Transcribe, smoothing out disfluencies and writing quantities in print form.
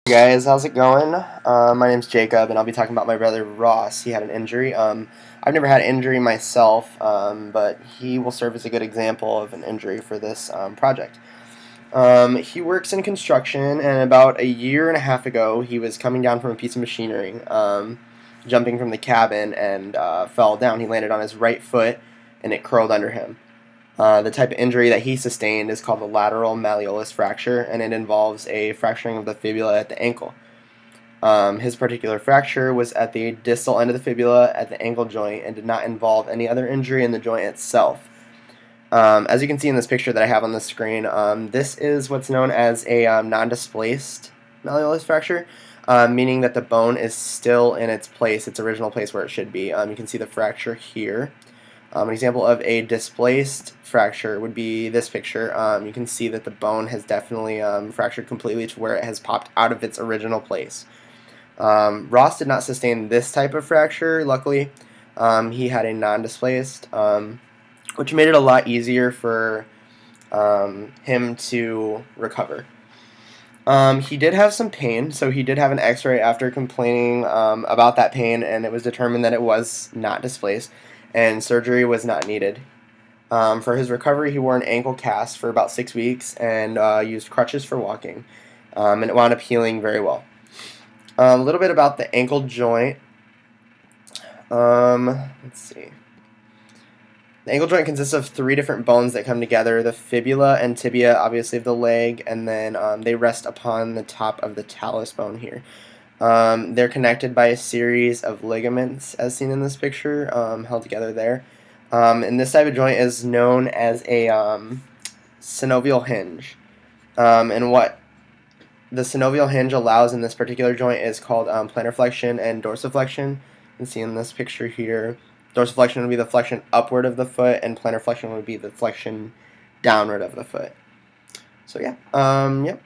Hey guys, how's it going? My name's Jacob, and I'll be talking about my brother Ross. He had an injury. I've never had an injury myself, but he will serve as a good example of an injury for this project. He works in construction, and about a year and a half ago, he was coming down from a piece of machinery, jumping from the cabin, and fell down. He landed on his right foot, and it curled under him. The type of injury that he sustained is called the lateral malleolus fracture, and it involves a fracturing of the fibula at the ankle. His particular fracture was at the distal end of the fibula at the ankle joint and did not involve any other injury in the joint itself. As you can see in this picture that I have on the screen, this is what's known as a non-displaced malleolus fracture, meaning that the bone is still in its place, its original place where it should be. You can see the fracture here. An example of a displaced fracture would be this picture. You can see that the bone has definitely fractured completely to where it has popped out of its original place. Ross did not sustain this type of fracture, luckily. He had a non-displaced, which made it a lot easier for him to recover. He did have some pain, so he did have an x-ray after complaining about that pain, and it was determined that it was not displaced, and surgery was not needed. For his recovery, he wore an ankle cast for about 6 weeks and used crutches for walking, and it wound up healing very well. A little bit about the ankle joint. Let's see. The ankle joint consists of 3 different bones that come together, the fibula and tibia, obviously, of the leg, and then they rest upon the top of the talus bone here. They're connected by a series of ligaments, as seen in this picture, held together there. And this type of joint is known as a synovial hinge. And what the synovial hinge allows in this particular joint is called plantar flexion and dorsiflexion. You can see in this picture here. Dorsiflexion would be the flexion upward of the foot, and plantar flexion would be the flexion downward of the foot. So yeah, yep.